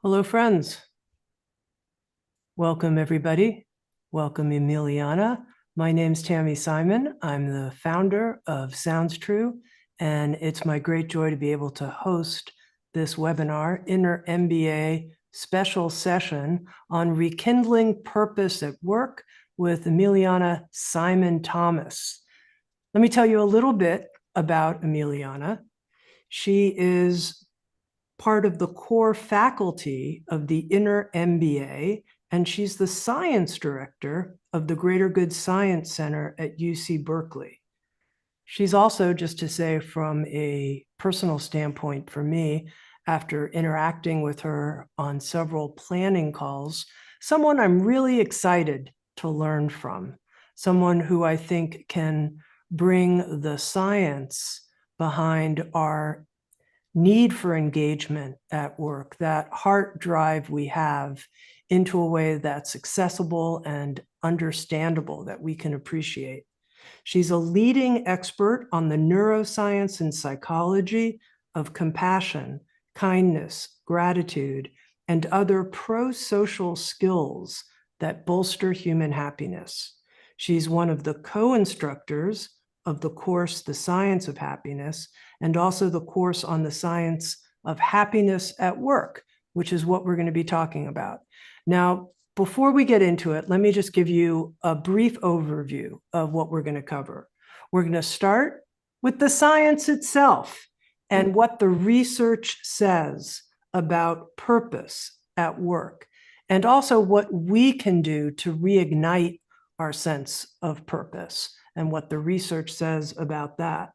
Hello, friends. Welcome, everybody. Welcome, Emiliana. My name's Tammy Simon. I'm the founder of Sounds True, and it's my great joy to be able to host this webinar, InnerMBA special session on rekindling purpose at work with Emiliana Simon Thomas. Let me tell you a little bit about Emiliana. She is part of the core faculty of the InnerMBA, and she's the science director of the Greater Good Science Center at UC Berkeley. She's also, just to say from a personal standpoint for me, after interacting with her on several planning calls, someone I'm really excited to learn from, someone who I think can bring the science behind our need for engagement at work, that heart drive we have, into a way that's accessible and understandable, that we can appreciate. She's a leading expert on the neuroscience and psychology of compassion, kindness, gratitude, and other pro-social skills that bolster human happiness. She's one of the co-instructors of the course, The Science of Happiness, and also the course on the science of happiness at work, which is what we're going to be talking about. Now, before we get into it, let me just give you a brief overview of what we're going to cover. We're going to start with the science itself and what the research says about purpose at work, and also what we can do to reignite our sense of purpose and what the research says about that.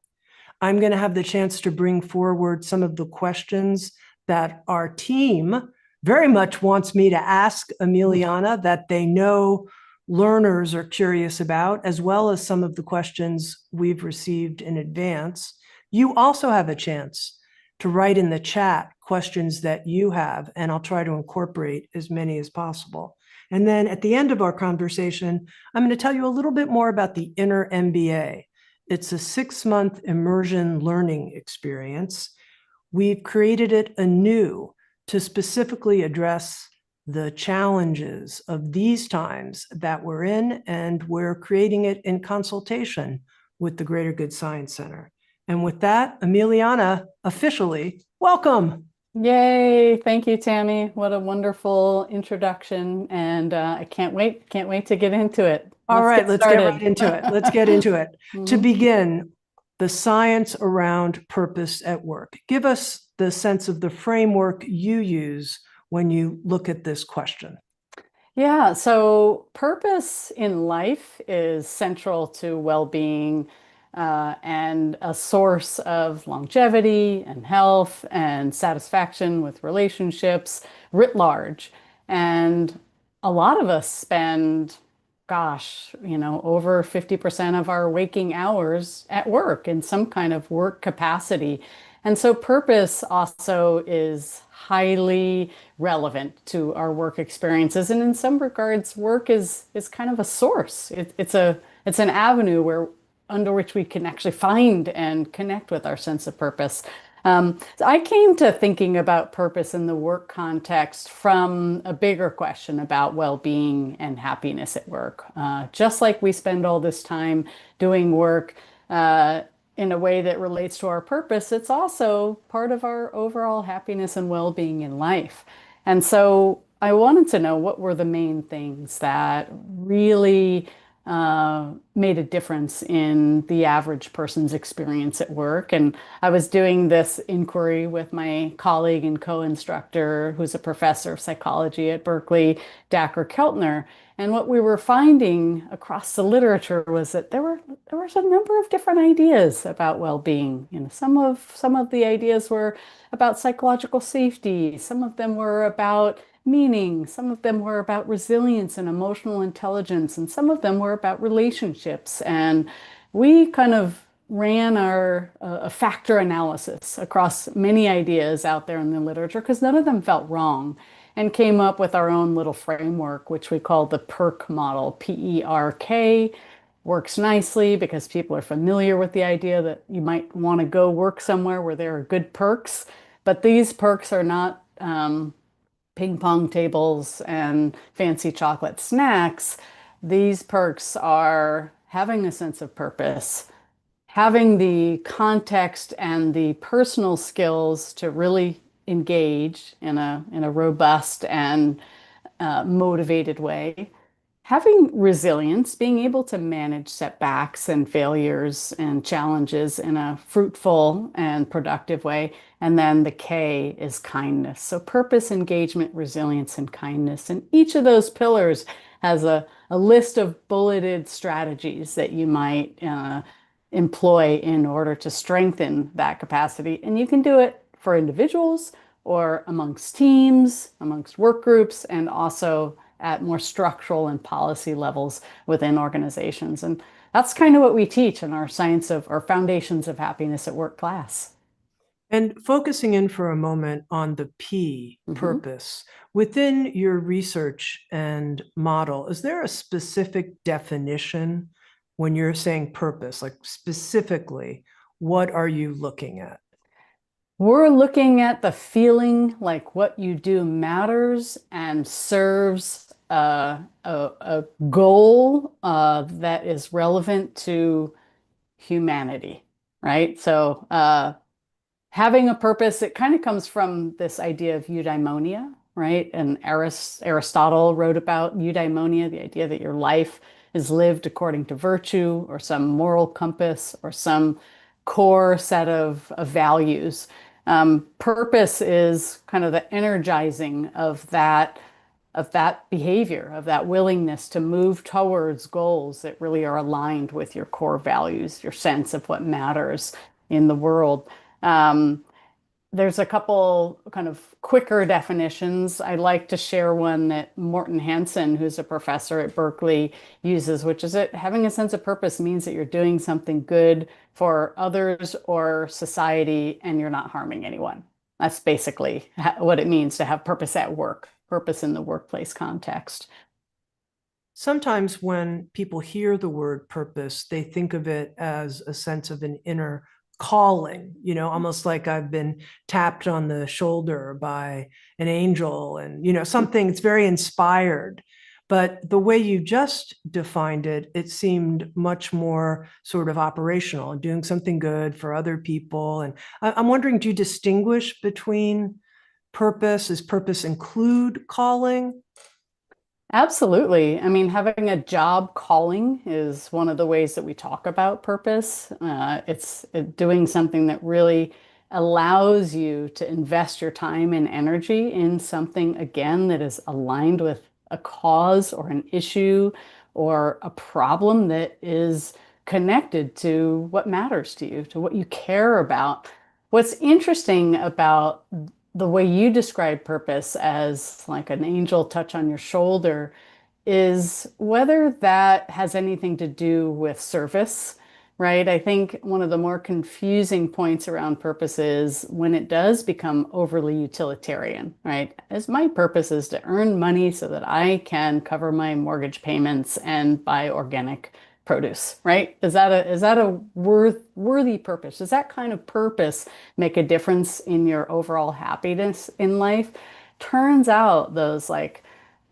I'm going to have the chance to bring forward some of the questions that our team very much wants me to ask Emiliana, that they know learners are curious about, as well as some of the questions we've received in advance. You also have a chance to write in the chat questions that you have, and I'll try to incorporate as many as possible. And then at the end of our conversation, I'm going to tell you a little bit more about the InnerMBA. It's a 6-month immersion learning experience. We've created it anew to specifically address the challenges of these times that we're in, and we're creating it in consultation with the Greater Good Science Center. And with that, Emiliana, officially, welcome. Yay. Thank you, Tammy. What a wonderful introduction. And I can't wait to get into it. All right, let's get right into it. Let's get into it. To begin, the science around purpose at work. Give us the sense of the framework you use when you look at this question. Yeah, so purpose in life is central to well-being and a source of longevity and health and satisfaction with relationships writ large. And a lot of us spend, gosh, over 50% of our waking hours at work in some kind of work capacity. And so purpose also is highly relevant to our work experiences. And in some regards, work is kind of a source. It's an avenue where under which we can actually find and connect with our sense of purpose. So I came to thinking about purpose in the work context from a bigger question about well-being and happiness at work. Just like we spend all this time doing work in a way that relates to our purpose, it's also part of our overall happiness and well-being in life. And so I wanted to know what were the main things that really made a difference in the average person's experience at work. And I was doing this inquiry with my colleague and co-instructor, who's a professor of psychology at Berkeley, Dr. Keltner. And what we were finding across the literature was that there was a number of different ideas about well-being. Some of the ideas were about psychological safety. Some of them were about meaning. Some of them were about resilience and emotional intelligence, and some of them were about relationships. And we kind of ran our factor analysis across many ideas out there in the literature because none of them felt wrong, and came up with our own little framework, which we call the PERK model, P-E-R-K. Works nicely because people are familiar with the idea that you might want to go work somewhere where there are good perks, but these perks are not ping pong tables and fancy chocolate snacks. These perks are having a sense of purpose, having the context and the personal skills to really engage in a robust and motivated way, having resilience, being able to manage setbacks and failures and challenges in a fruitful and productive way. And then the K is kindness. So purpose, engagement, resilience, and kindness. And each of those pillars has a list of bulleted strategies that you might employ in order to strengthen that capacity. And you can do it for individuals or amongst teams, amongst work groups, and also at more structural and policy levels within organizations. And that's kind of what we teach in our Science of or Foundations of Happiness at Work class. And focusing in for a moment on the P, Mhm. purpose, within your research and model, is there a specific definition when you're saying purpose? Like specifically, what are you looking at? We're looking at the feeling like what you do matters and serves a goal that is relevant to humanity, right? So having a purpose, it kind of comes from this idea of eudaimonia, right? And Aristotle wrote about eudaimonia, the idea that your life is lived according to virtue or some moral compass or some core set of values. Purpose is kind of the energizing of that behavior, of that willingness to move towards goals that really are aligned with your core values, your sense of what matters in the world. Um, there's a couple kind of quicker definitions. I like to share one that Morton Hansen, who's a professor at Berkeley, uses, which is that having a sense of purpose means that you're doing something good for others or society and you're not harming anyone. That's basically what it means to have purpose at work, purpose in the workplace context. Sometimes when people hear the word purpose, they think of it as a sense of an inner calling, almost like I've been tapped on the shoulder by an angel and, something it's very inspired. But the way you just defined it, it seemed much more sort of operational and doing something good for other people. And I'm wondering, do you distinguish between purpose? Does purpose include calling? Absolutely. I mean, having a job calling is one of the ways that we talk about purpose. It's doing something that really allows you to invest your time and energy in something, again, that is aligned with a cause or an issue or a problem that is connected to what matters to you, to what you care about. What's interesting about the way you describe purpose as like an angel touch on your shoulder is whether that has anything to do with service, right? I think one of the more confusing points around purpose is when it does become overly utilitarian, right? As my purpose is to earn money so that I can cover my mortgage payments and buy organic produce, right? Is that a worthy purpose? Does that kind of purpose make a difference in your overall happiness in life? Turns out those like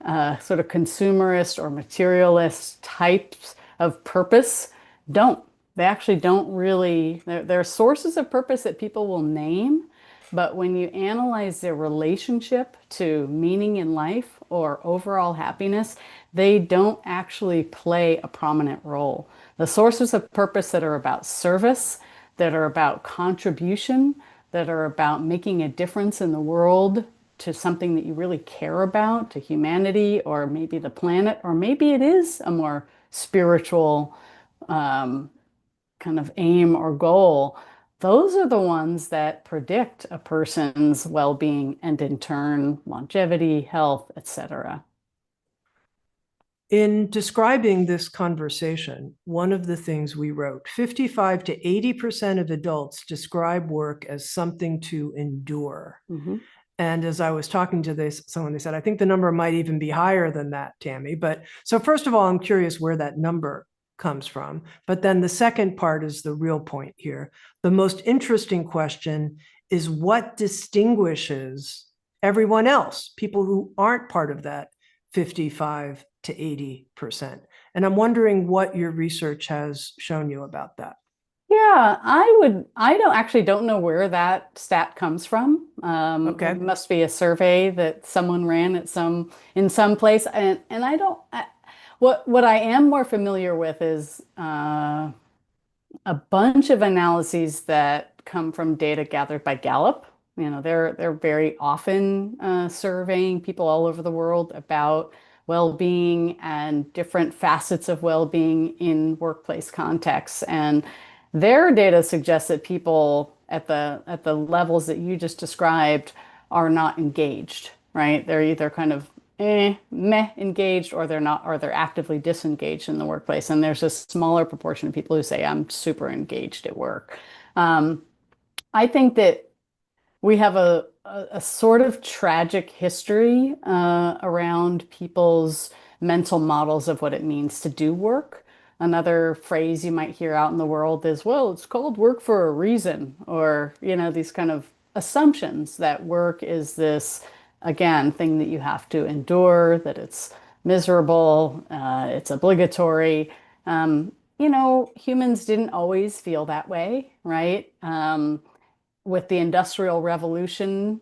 sort of consumerist or materialist types of purpose don't. They actually don't really, there are sources of purpose that people will name, but when you analyze their relationship to meaning in life or overall happiness, they don't actually play a prominent role. The sources of purpose that are about service, that are about contribution, that are about making a difference in the world to something that you really care about, to humanity or maybe the planet, or maybe it is a more spiritual kind of aim or goal. Those are the ones that predict a person's well-being and in turn longevity, health, etc. In describing this conversation, one of the things we wrote, 55 to 80% of adults describe work as something to endure. Mm-hmm. And as I was talking to someone, they said, I think the number might even be higher than that, Tammy. But so first of all, I'm curious where that number comes from. But then the second part is the real point here. The most interesting question is what distinguishes everyone else, people who aren't part of that 55 to 80%. And I'm wondering what your research has shown you about that. Yeah, I don't know where that stat comes from. It Okay. must be a survey that someone ran in some place. And what I am more familiar with is a bunch of analyses that come from data gathered by Gallup. They're very often surveying people all over the world about well-being and different facets of well-being in workplace contexts. And their data suggests that people at the levels that you just described are not engaged, right? They're either kind of meh engaged, or they're not, or they're actively disengaged in the workplace. And there's a smaller proportion of people who say, I'm super engaged at work. Um, I think that we have a sort of tragic history around people's mental models of what it means to do work. Another phrase you might hear out in the world is, well, it's called work for a reason, or, these kind of assumptions that work is this, again, thing that you have to endure, that it's miserable, it's obligatory. Humans didn't always feel that way, right? With the Industrial Revolution,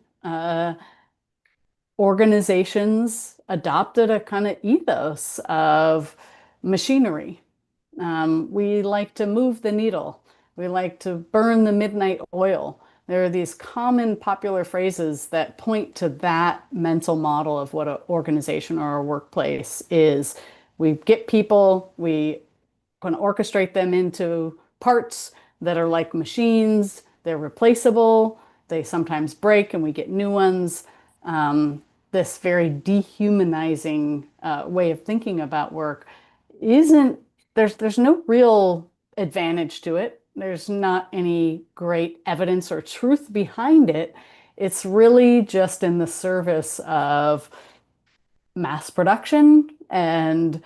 organizations adopted a kind of ethos of machinery. We like to move the needle. We like to burn the midnight oil. There are these common popular phrases that point to that mental model of what an organization or a workplace is. We get people, we can orchestrate them into parts that are like machines. They're replaceable. They sometimes break and we get new ones. This very dehumanizing way of thinking about work isn't, there's no real advantage to it. There's not any great evidence or truth behind it. It's really just in the service of mass production and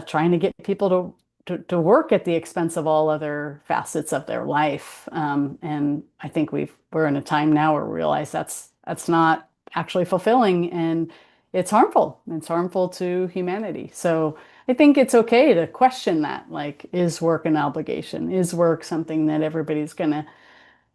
trying to get people to work at the expense of all other facets of their life. And I think we're in a time now where we realize that's not actually fulfilling, and it's harmful. It's harmful to humanity. So I think it's okay to question that. Like, is work an obligation? Is work something that everybody's going to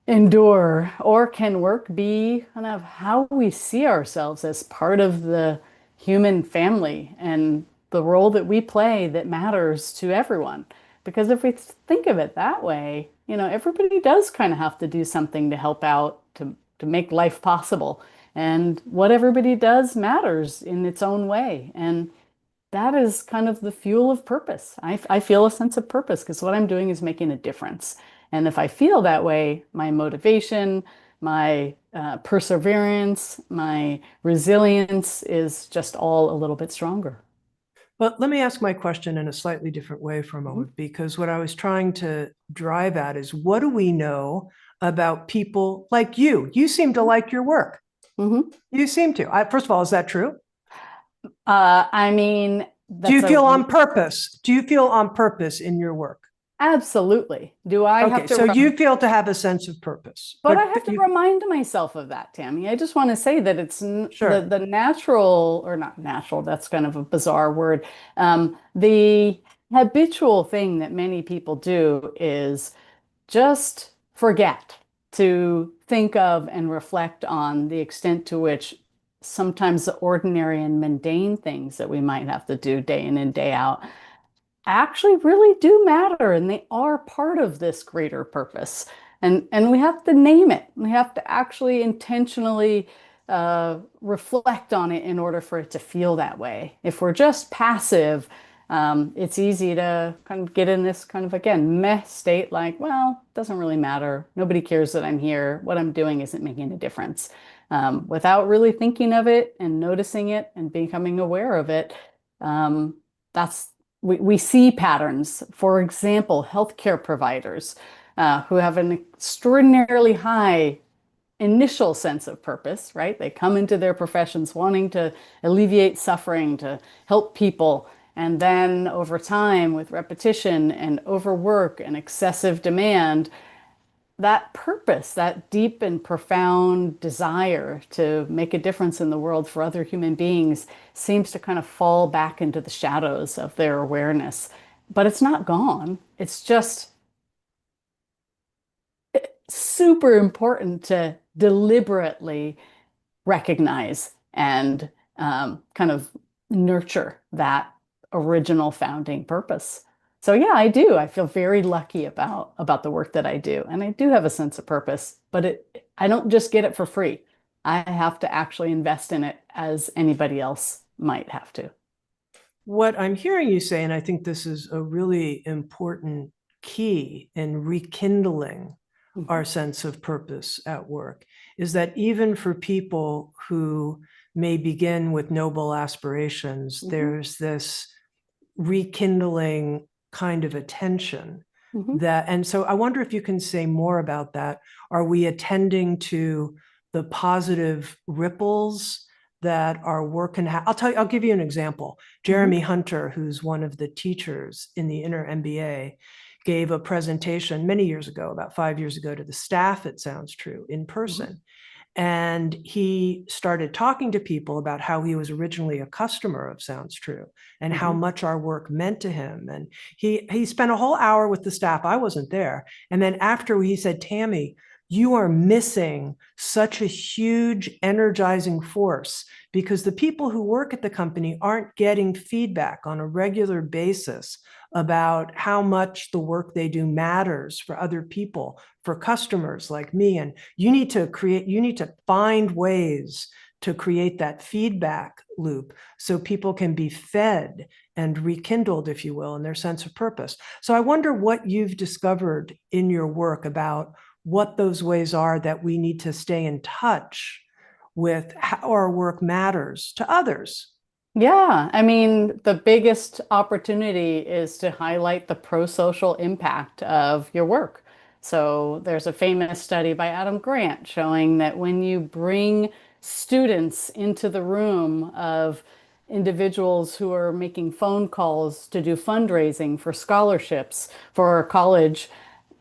endure? Or can work be kind of how we see ourselves as part of the human family and the role that we play that matters to everyone? Because if we think of it that way, everybody does kind of have to do something to help out to make life possible. And what everybody does matters in its own way. And that is kind of the fuel of purpose. I feel a sense of purpose because what I'm doing is making a difference. And if I feel that way, my motivation, my perseverance, my resilience is just all a little bit stronger. But let me ask my question in a slightly different way for a Mhm. moment, because what I was trying to drive at is, what do we know about people like you? You seem to like your work. Mhm. You seem to. First of all, is that true? I mean, Do you that's a feel on purpose? Do you feel on purpose in your work? absolutely. Do I have Okay, to so you feel to have a sense of purpose, But I have but to you, remind myself of that, Tammy. I just want to say that it's sure. the natural, or not natural, that's kind of a bizarre word. The habitual thing that many people do is just forget to think of and reflect on the extent to which sometimes the ordinary and mundane things that we might have to do day in and day out actually really do matter, and they are part of this greater purpose. And we have to name it. We have to actually intentionally reflect on it in order for it to feel that way. If we're just passive, it's easy to kind of get in this kind of, again, meh state, like, well, it doesn't really matter. Nobody cares that I'm here. What I'm doing isn't making a difference. Without really thinking of it and noticing it and becoming aware of it, um, that's we see patterns. For example, healthcare providers who have an extraordinarily high initial sense of purpose, right? They come into their professions wanting to alleviate suffering, to help people. And then over time, with repetition and overwork and excessive demand, that purpose, that deep and profound desire to make a difference in the world for other human beings seems to kind of fall back into the shadows of their awareness. But it's not gone. It's just super important to deliberately recognize and kind of nurture that original founding purpose. So yeah, I do. I feel very lucky about the work that I do, and I do have a sense of purpose, but I don't just get it for free. I have to actually invest in it as anybody else might have to. What I'm hearing you say, and I think this is a really important key in rekindling our Mhm. sense of purpose at work, is that even for people who may begin with noble aspirations, Mhm. there's this rekindling kind of attention Mhm. that, and so I wonder if you can say more about that. Are we attending to the positive ripples that our work can have? I'll give you an example. Mhm. Jeremy Hunter, who's one of the teachers in the InnerMBA, gave a presentation many years ago, about 5 years ago, to the staff at Sounds True in Mhm. person. And he started talking to people about how he was originally a customer of Sounds True and how Mhm. much our work meant to him. And he spent a whole hour with the staff. I wasn't there. And then after, he said, Tammy, you are missing such a huge energizing force because the people who work at the company aren't getting feedback on a regular basis about how much the work they do matters for other people, for customers like me. And you need to find ways to create that feedback loop so people can be fed and rekindled, if you will, in their sense of purpose. So I wonder what you've discovered in your work about what those ways are that we need to stay in touch with how our work matters to others. Yeah, I mean, the biggest opportunity is to highlight the pro-social impact of your work. So there's a famous study by Adam Grant showing that when you bring students into the room of individuals who are making phone calls to do fundraising for scholarships for college,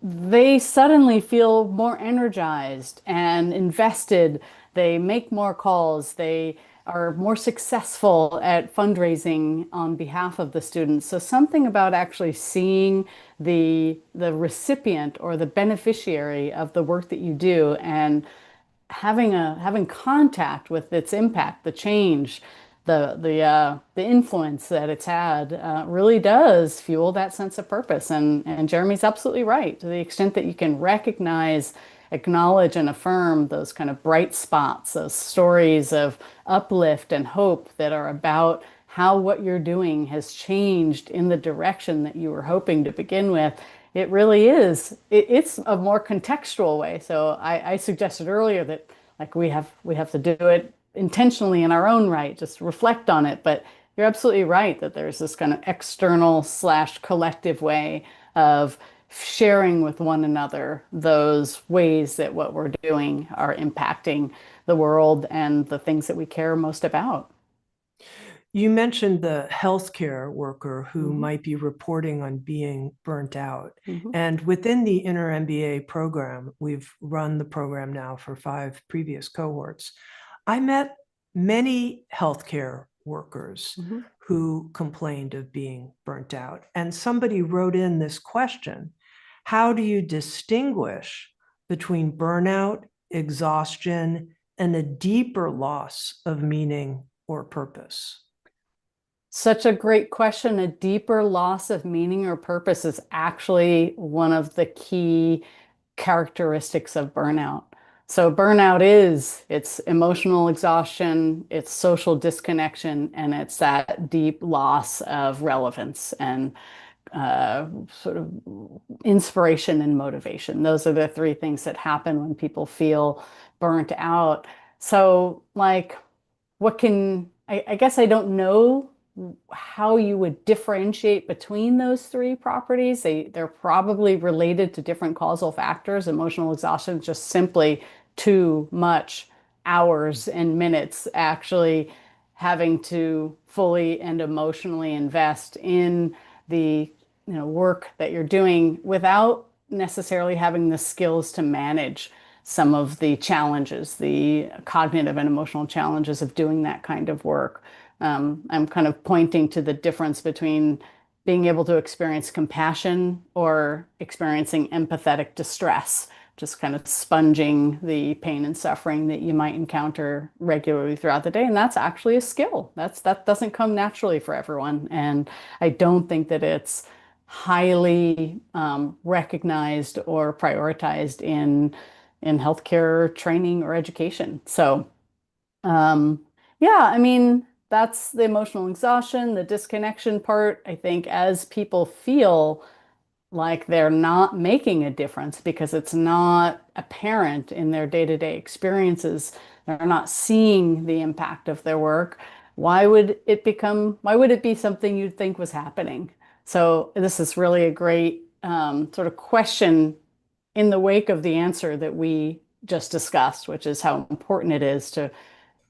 they suddenly feel more energized and invested. They make more calls. They are more successful at fundraising on behalf of the students. So something about actually seeing the recipient or the beneficiary of the work that you do and having contact with its impact, the change, the influence that it's had really does fuel that sense of purpose. And Jeremy's absolutely right. To the extent that you can recognize, acknowledge, and affirm those kind of bright spots, those stories of uplift and hope that are about how what you're doing has changed in the direction that you were hoping to begin with. It really is. It's a more contextual way. So I suggested earlier that like we have to do it intentionally in our own right, just reflect on it. But you're absolutely right that there's this kind of external slash collective way of sharing with one another those ways that what we're doing are impacting the world and the things that we care most about. You mentioned the healthcare worker who Hmm. might be reporting on being burnt out. Hmm. And within the Inner MBA program, we've run the program now for 5 previous cohorts. I met many healthcare workers Hmm. who complained of being burnt out. And somebody wrote in this question: how do you distinguish between burnout, exhaustion, and a deeper loss of meaning or purpose? Such a great question. A deeper loss of meaning or purpose is actually one of the key characteristics of burnout. So burnout it's emotional exhaustion, it's social disconnection, and it's that deep loss of relevance and sort of inspiration and motivation. Those are the three things that happen when people feel burnt out. So like I guess I don't know how you would differentiate between those three properties. They're probably related to different causal factors. Emotional exhaustion is just simply too much hours and minutes actually having to fully and emotionally invest in the work that you're doing without necessarily having the skills to manage some of the challenges, the cognitive and emotional challenges of doing that kind of work. I'm kind of pointing to the difference between being able to experience compassion or experiencing empathetic distress, just kind of sponging the pain and suffering that you might encounter regularly throughout the day. And that's actually a skill. That doesn't come naturally for everyone. And I don't think that it's highly recognized or prioritized in healthcare training or education. So yeah, I mean, that's the emotional exhaustion, the disconnection part. I think as people feel like they're not making a difference because it's not apparent in their day-to-day experiences, they're not seeing the impact of their work, why would it be something you'd think was happening? So this is really a great sort of question in the wake of the answer that we just discussed, which is how important it is to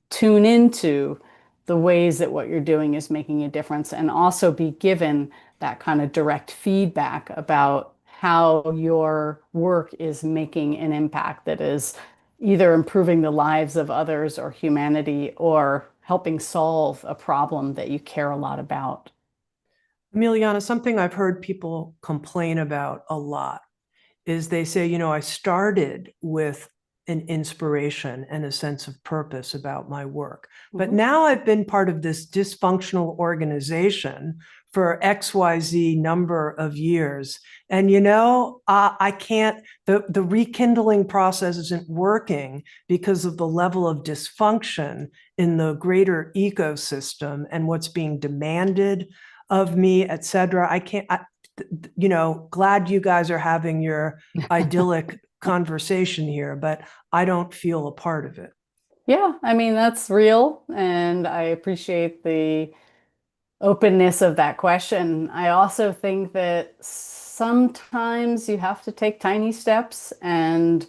tune into the ways that what you're doing is making a difference and also be given that kind of direct feedback about how your work is making an impact that is either improving the lives of others or humanity or helping solve a problem that you care a lot about. Emiliana, something I've heard people complain about a lot is they say, I started with an inspiration and a sense of purpose about my work. But Mhm. now I've been part of this dysfunctional organization for XYZ number of years. And I can't, the rekindling process isn't working because of the level of dysfunction in the greater ecosystem and what's being demanded of me, et cetera. I can't, glad you guys are having your idyllic conversation here, but I don't feel a part of it. Yeah, I mean, that's real, and I appreciate the openness of that question. I also think that sometimes you have to take tiny steps and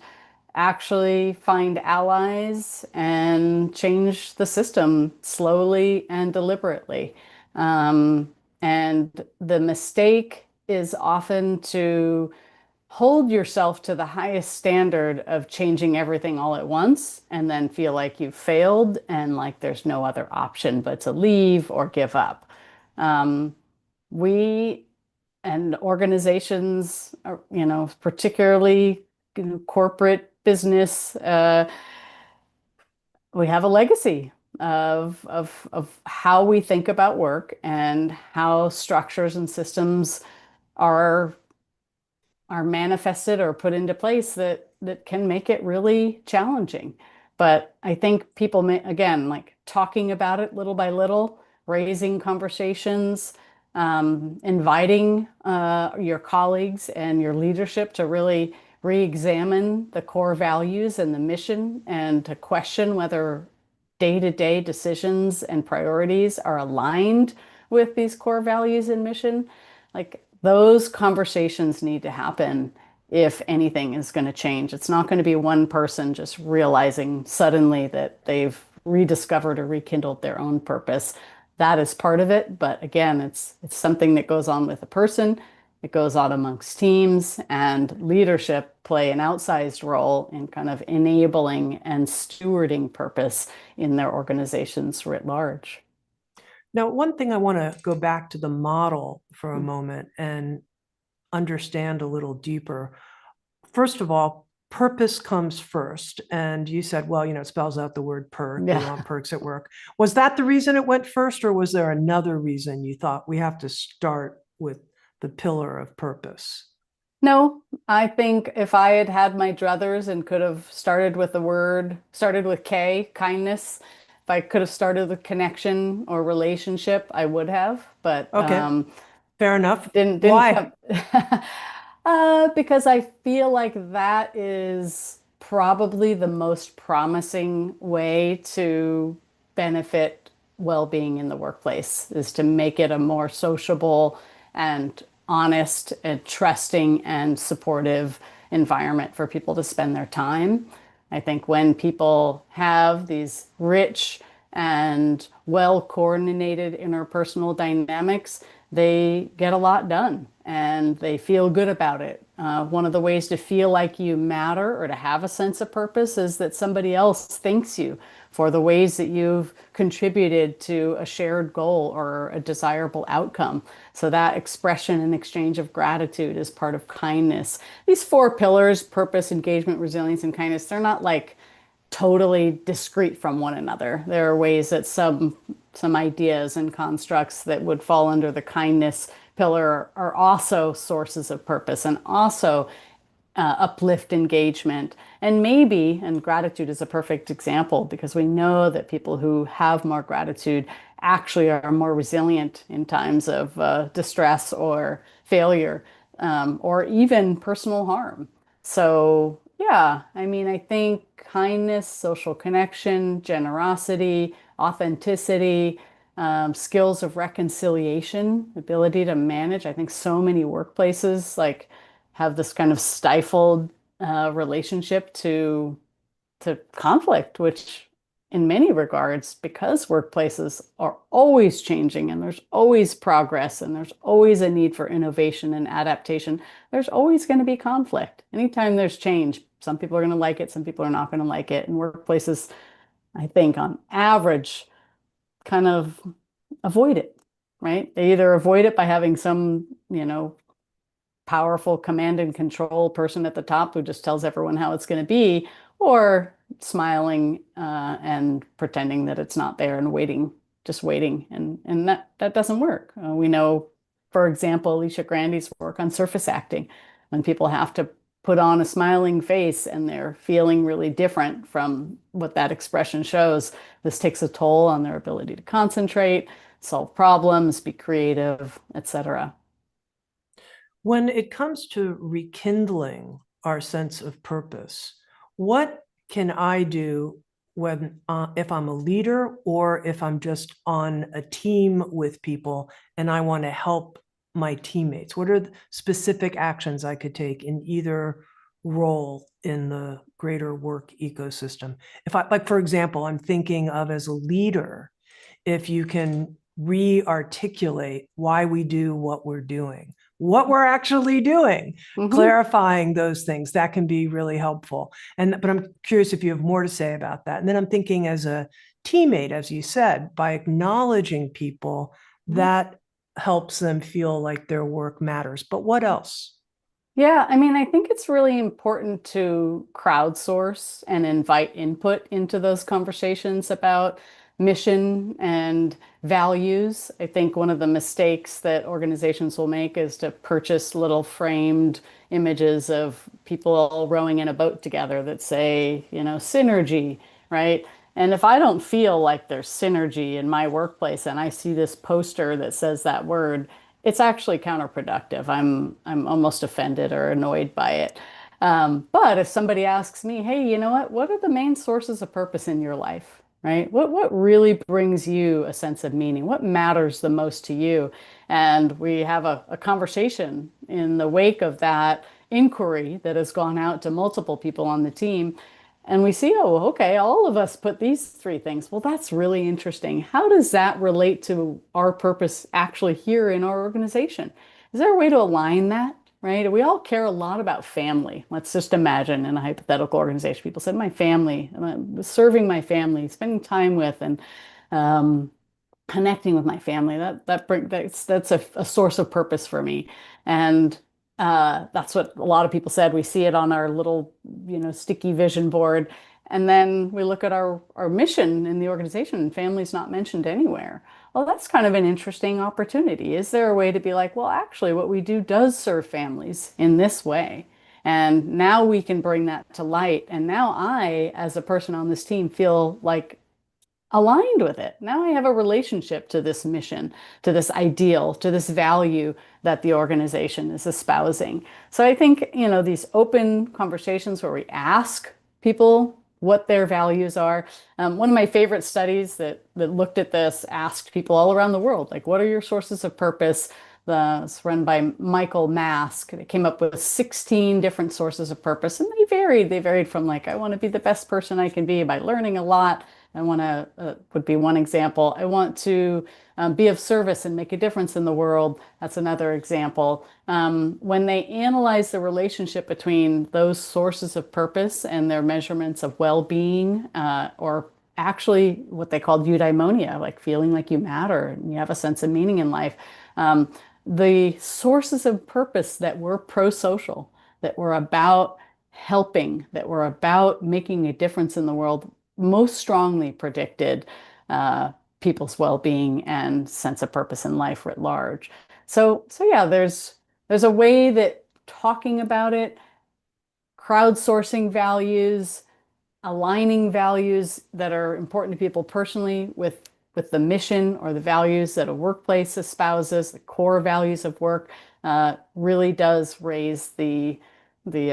actually find allies and change the system slowly and deliberately. And the mistake is often to hold yourself to the highest standard of changing everything all at once and then feel like you've failed and like there's no other option but to leave or give up. Um, we and organizations, particularly corporate business, we have a legacy of how we think about work and how structures and systems are are manifested or put into place that can make it really challenging. But I think people may, again, like talking about it little by little, raising conversations, inviting your colleagues and your leadership to really re-examine the core values and the mission and to question whether day-to-day decisions and priorities are aligned with these core values and mission. Like those conversations need to happen if anything is going to change. It's not going to be one person just realizing suddenly that they've rediscovered or rekindled their own purpose. That is part of it, but again, it's something that goes on with a person. It goes on amongst teams, and leadership play an outsized role in kind of enabling and stewarding purpose in their organizations writ large. Now, one thing I want to go back to the model for a moment and understand a little deeper. First of all, purpose comes first. And you said, well, it spells out the word perk. We Yeah. want perks at work. Was that the reason it went first, or was there another reason you thought we have to start with the pillar of purpose? No, I think if I had had my druthers and could have started with K, kindness, if I could have started with connection or relationship, I would have, but Okay, fair enough. didn't Why? come because I feel like that is probably the most promising way to benefit well-being in the workplace is to make it a more sociable and honest and trusting and supportive environment for people to spend their time. I think when people have these rich and well coordinated interpersonal dynamics, they get a lot done and they feel good about it. One of the ways to feel like you matter or to have a sense of purpose is that somebody else thanks you for the ways that you've contributed to a shared goal or a desirable outcome. So that expression and exchange of gratitude is part of kindness. These four pillars, purpose, engagement, resilience, and kindness, they're not like totally discrete from one another. There are ways that some ideas and constructs that would fall under the kindness pillar are also sources of purpose and also uplift engagement. And maybe, and gratitude is a perfect example because we know that people who have more gratitude actually are more resilient in times of distress or failure or even personal harm. So, yeah, I mean, I think kindness, social connection, generosity, authenticity, skills of reconciliation, ability to manage. I think so many workplaces like have this kind of stifled relationship to conflict, which in many regards, because workplaces are always changing and there's always progress and there's always a need for innovation and adaptation, there's always going to be conflict. Anytime there's change, some people are going to like it, some people are not going to like it. And workplaces, I think, on average, kind of avoid it, right? They either avoid it by having some, powerful command and control person at the top who just tells everyone how it's going to be, or smiling and pretending that it's not there and waiting, just waiting, and that doesn't work. We know, for example, Alicia Grandy's work on surface acting, when people have to put on a smiling face and they're feeling really different from what that expression shows. This takes a toll on their ability to concentrate, solve problems, be creative, etc. When it comes to rekindling our sense of purpose, what can I do when if I'm a leader or if I'm just on a team with people and I want to help my teammates? What are the specific actions I could take in either role in the greater work ecosystem? If I, like, for example, I'm thinking of as a leader, if you can re-articulate why we do what we're doing, what we're actually doing, clarifying those things, that can be really helpful. But I'm curious if you have more to say about that. And then I'm thinking as a teammate, as you said, by acknowledging people, that helps them feel like their work matters. But what else? Yeah, I mean, I think it's really important to crowdsource and invite input into those conversations about mission and values. I think one of the mistakes that organizations will make is to purchase little framed images of people all rowing in a boat together that say, synergy, right? And if I don't feel like there's synergy in my workplace and I see this poster that says that word, it's actually counterproductive. I'm almost offended or annoyed by it. But if somebody asks me, hey, you know what? What are the main sources of purpose in your life? Right? What really brings you a sense of meaning? What matters the most to you? And we have a conversation in the wake of that inquiry that has gone out to multiple people on the team. And we see, oh, okay, all of us put these three things. Well, that's really interesting. How does that relate to our purpose actually here in our organization? Is there a way to align that, right? We all care a lot about family. Let's just imagine in a hypothetical organization, people said, my family, serving my family, spending time with, and um, connecting with my family. That's a source of purpose for me. And that's what a lot of people said. We see it on our little, sticky vision board. And then we look at our mission in the organization and family's not mentioned anywhere. Well, that's kind of an interesting opportunity. Is there a way to be like, well, actually, what we do does serve families in this way? And now we can bring that to light. And now I, as a person on this team, feel like aligned with it. Now I have a relationship to this mission, to this ideal, to this value that the organization is espousing. So I think, these open conversations where we ask people what their values are. One of my favorite studies that looked at this asked people all around the world, like, what are your sources of purpose? It's run by Michael Mask. They came up with 16 different sources of purpose, and they varied. They varied from like, I want to be the best person I can be by learning a lot I want to, would be one example. I want to be of service and make a difference in the world. That's another example. When they analyze the relationship between those sources of purpose and their measurements of well-being, or actually what they call eudaimonia, like feeling like you matter and you have a sense of meaning in life. Um, the sources of purpose that were pro-social, that were about helping, that were about making a difference in the world, most strongly predicted people's well-being and sense of purpose in life writ large. So yeah, there's a way that talking about it, crowdsourcing values, aligning values that are important to people personally with the mission or the values that a workplace espouses, the core values of work, really does raise the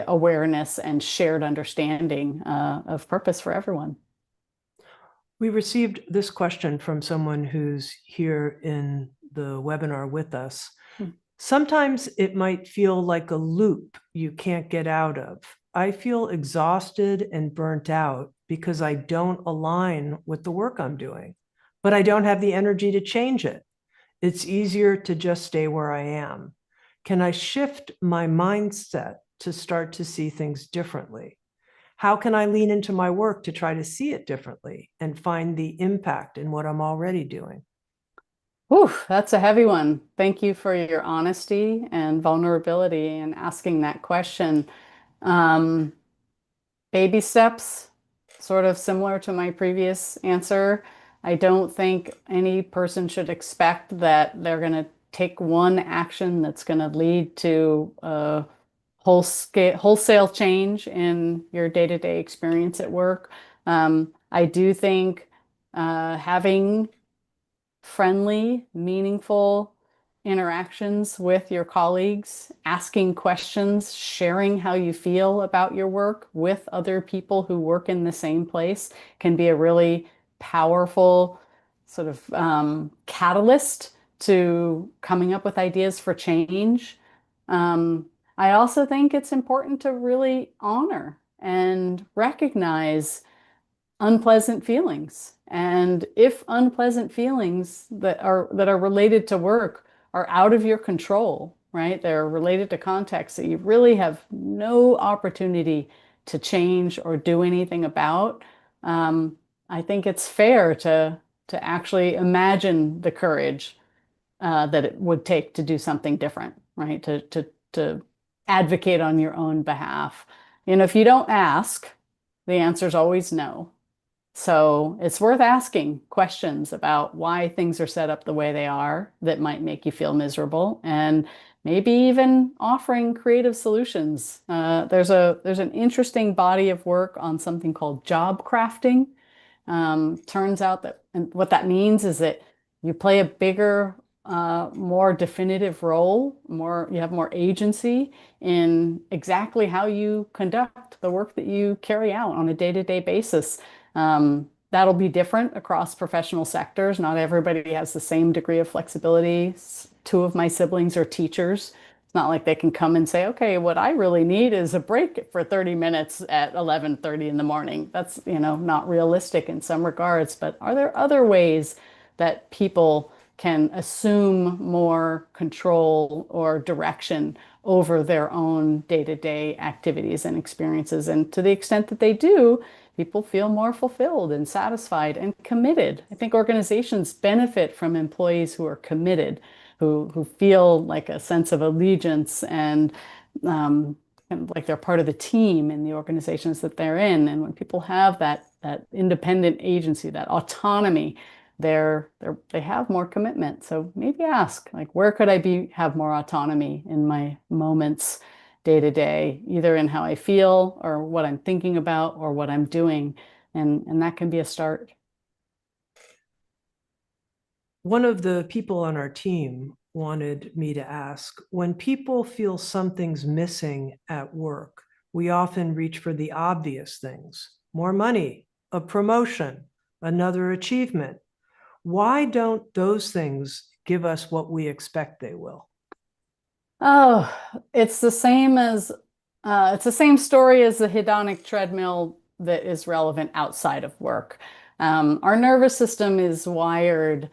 awareness and shared understanding of purpose for everyone. We received this question from someone who's here in the webinar with us. Sometimes it might feel like a loop you can't get out of. I feel exhausted and burnt out because I don't align with the work I'm doing, but I don't have the energy to change it. It's easier to just stay where I am. Can I shift my mindset to start to see things differently? How can I lean into my work to try to see it differently and find the impact in what I'm already doing? Whew, that's a heavy one. Thank you for your honesty and vulnerability and asking that question. Um, Baby steps, sort of similar to my previous answer. I don't think any person should expect that they're going to take one action that's going to lead to a wholesale change in your day-to-day experience at work. I do think having friendly, meaningful interactions with your colleagues, asking questions, sharing how you feel about your work with other people who work in the same place can be a really powerful sort of catalyst to coming up with ideas for change. I also think it's important to really honor and recognize unpleasant feelings. And if unpleasant feelings that are related to work are out of your control, right? They're related to contexts that you really have no opportunity to change or do anything about. I think it's fair to actually imagine the courage that it would take to do something different, right? To advocate on your own behalf. And if you don't ask, the answer is always no. So it's worth asking questions about why things are set up the way they are that might make you feel miserable, and maybe even offering creative solutions. There's an interesting body of work on something called job crafting. Turns out that, and what that means is that you play a bigger, more definitive role, you have more agency in exactly how you conduct the work that you carry out on a day-to-day basis. That'll be different across professional sectors. Not everybody has the same degree of flexibility. Two of my siblings are teachers. It's not like they can come and say, okay, what I really need is a break for 30 minutes at 11:30 in the morning. That's, not realistic in some regards, but are there other ways that people can assume more control or direction over their own day-to-day activities and experiences? And to the extent that they do, people feel more fulfilled and satisfied and committed. I think organizations benefit from employees who are committed, who feel like a sense of allegiance and like they're part of the team in the organizations that they're in. And when people have that independent agency, that autonomy, they have more commitment. So maybe ask, like, where could I have more autonomy in my moments day to day, either in how I feel or what I'm thinking about or what I'm doing. And that can be a start. One of the people on our team wanted me to ask, when people feel something's missing at work, we often reach for the obvious things: more money, a promotion, another achievement. Why don't those things give us what we expect they will? Oh, it's the same story as the hedonic treadmill that is relevant outside of work. Our nervous system is wired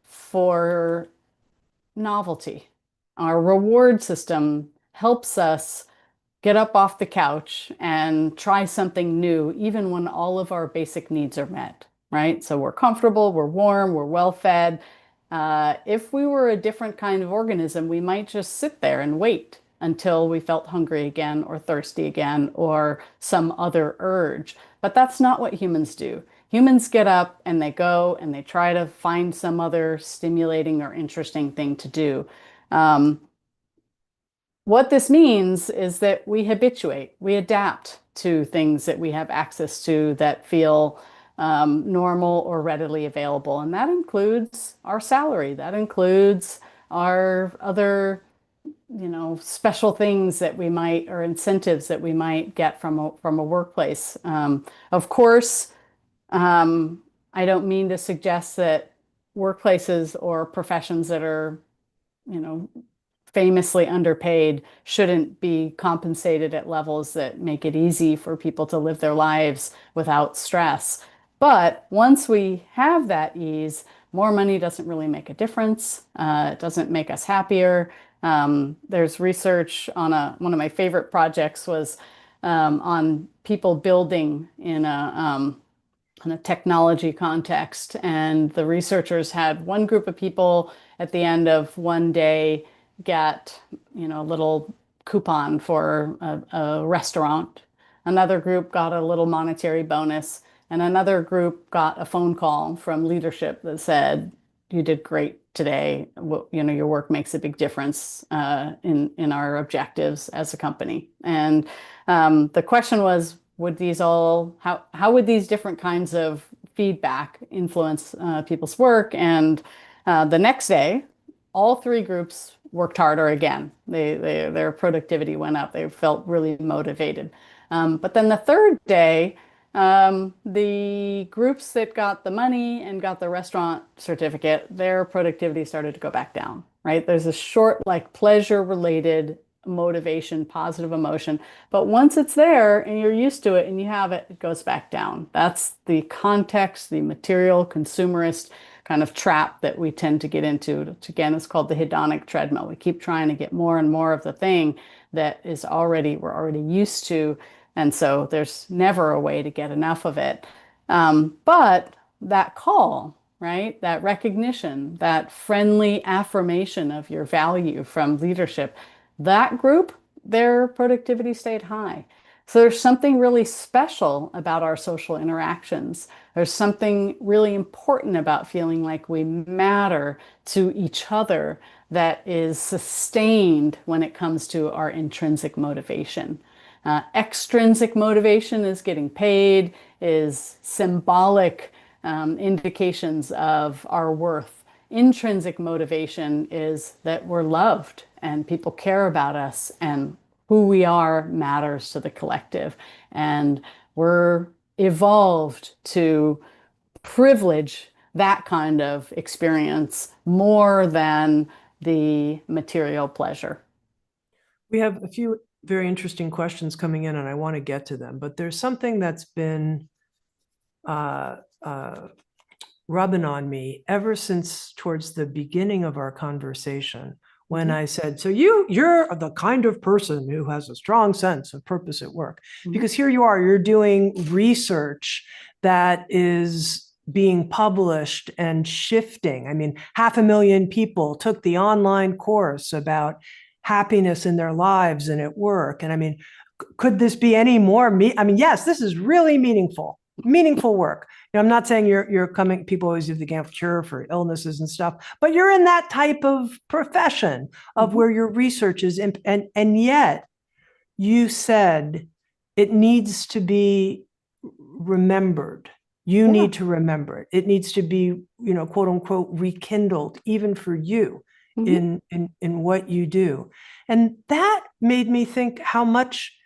for novelty. Our reward system helps us get up off the couch and try something new, even when all of our basic needs are met, right? So we're comfortable, we're warm, we're well fed. If we were a different kind of organism, we might just sit there and wait until we felt hungry again or thirsty again or some other urge. But that's not what humans do. Humans get up and they go and they try to find some other stimulating or interesting thing to do. Um, what this means is that we habituate, we adapt to things that we have access to that feel normal or readily available. And that includes our salary, that includes our other, special things that we might, or incentives that we might get from a workplace. Of course, I don't mean to suggest that workplaces or professions that are, you know, famously underpaid shouldn't be compensated at levels that make it easy for people to live their lives without stress. But once we have that ease, more money doesn't really make a difference. It doesn't make us happier. There's research on one of my favorite projects was on people building in a technology context. And the researchers had one group of people at the end of one day get, a little coupon for a restaurant. Another group got a little monetary bonus, and another group got a phone call from leadership that said, "You did great today. Your work makes a big difference in our objectives as a company." And the question was, how would these different kinds of feedback influence people's work? And the next day, all three groups worked harder again. Their productivity went up. They felt really motivated. But then the third day, the groups that got the money and got the restaurant certificate, their productivity started to go back down, right? There's a short, like pleasure-related motivation, positive emotion. But once it's there and you're used to it and you have it, it goes back down. That's the context, the material consumerist kind of trap that we tend to get into. Which again, it's called the hedonic treadmill. We keep trying to get more and more of the thing that we're already used to. And so there's never a way to get enough of it. But that call, right? That recognition, that friendly affirmation of your value from leadership, that group, their productivity stayed high. So there's something really special about our social interactions. There's something really important about feeling like we matter to each other that is sustained when it comes to our intrinsic motivation. Extrinsic motivation is getting paid, is symbolic indications of our worth. Intrinsic motivation is that we're loved and people care about us and who we are matters to the collective. And we're evolved to privilege that kind of experience more than the material pleasure. We have a few very interesting questions coming in, and I want to get to them. But there's something that's been rubbing on me ever since towards the beginning of our conversation, when I said, "So you're the kind of person who has a strong sense of purpose at work," because here you are, you're doing research that is being published and shifting. I mean, 500,000 people took the online course about happiness in their lives and at work. And I mean, could this be any more yes, this is really meaningful work. I'm not saying you're coming, people always do the gamma cure for illnesses and stuff, but you're in that type of profession of where your research is, and yet you said it needs to be remembered. You need to remember it. It needs to be, quote unquote, rekindled, even for you in what you do. And that made me think how much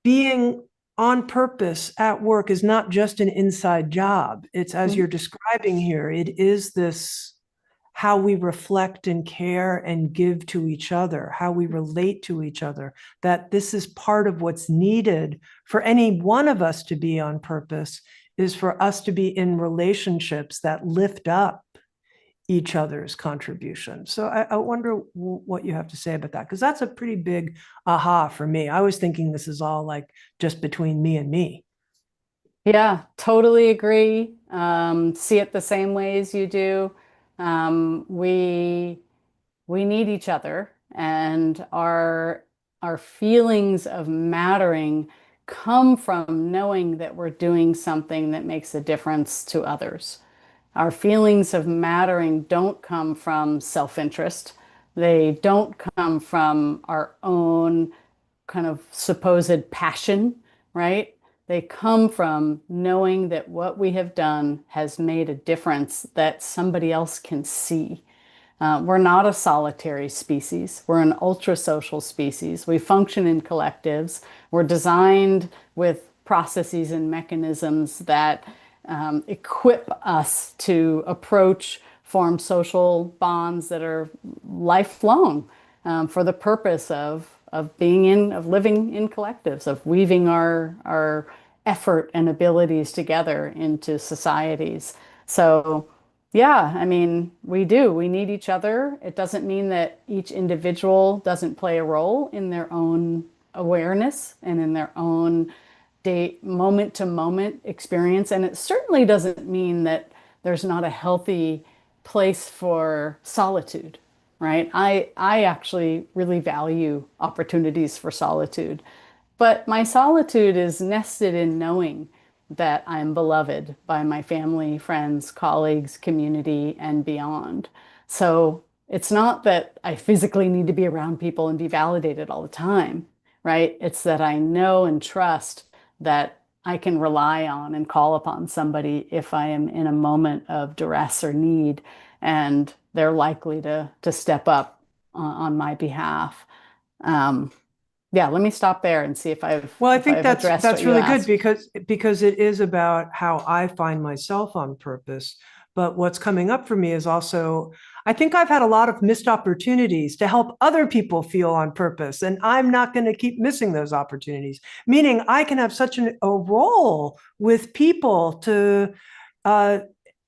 being on purpose at work is not just an inside job. It's, as you're describing here, it is this how we reflect and care and give to each other, how we relate to each other, that this is part of what's needed for any one of us to be on purpose is for us to be in relationships that lift up each other's contribution. So I wonder what you have to say about that, because that's a pretty big aha for me. I was thinking this is all like just between me and me. Yeah, totally agree. See it the same way as you do. We need each other, and our feelings of mattering come from knowing that we're doing something that makes a difference to others. Our feelings of mattering don't come from self-interest. They don't come from our own kind of supposed passion, right? They come from knowing that what we have done has made a difference that somebody else can see. We're not a solitary species. We're an ultra-social species. We function in collectives. We're designed with processes and mechanisms that equip us to approach, form social bonds that are lifelong, for the purpose of living in collectives, of weaving our effort and abilities together into societies. So yeah, I mean, we do. We need each other. It doesn't mean that each individual doesn't play a role in their own awareness and in their own day, moment to moment experience. And it certainly doesn't mean that there's not a healthy place for solitude, right? I actually really value opportunities for solitude, but my solitude is nested in knowing that I'm beloved by my family, friends, colleagues, community, and beyond. So it's not that I physically need to be around people and be validated all the time, right? It's that I know and trust that I can rely on and call upon somebody if I am in a moment of duress or need, and they're likely to step up on my behalf. Um, yeah, let me stop there and see Well, I if think I've addressed what that's you really good asked. because it is about how I find myself on purpose. But what's coming up for me is also, I think I've had a lot of missed opportunities to help other people feel on purpose, and I'm not going to keep missing those opportunities. Meaning, I can have such a role with people to uh,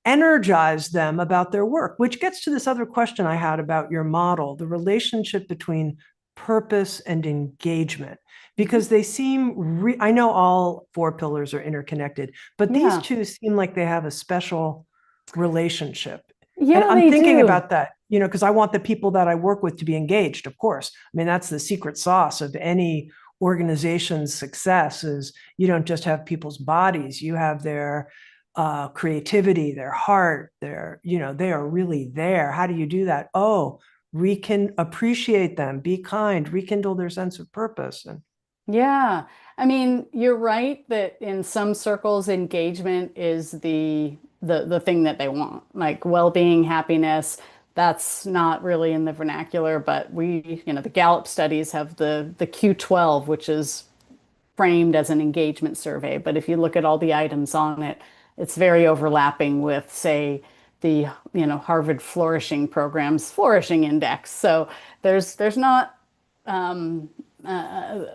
energize them about their work, which gets to this other question I had about your model, the relationship between purpose and engagement, Mhm. because they seem, I know all four pillars are interconnected, but these Yeah. two seem like they have a special relationship. And Yeah, I'm they thinking do. about that, because I want the people that I work with to be engaged, of course. I mean, that's the secret sauce of any organization's success is you don't just have people's bodies, you have their creativity, their heart, they are really there. How do you do that? Oh, appreciate them, be kind, rekindle their sense of purpose. And Yeah. I mean, you're right that in some circles, engagement is the thing that they want. Like well-being, happiness, that's not really in the vernacular, but the Gallup studies have the Q12, which is framed as an engagement survey. But if you look at all the items on it, it's very overlapping with, say, the Harvard Flourishing Program's Flourishing Index. So there's not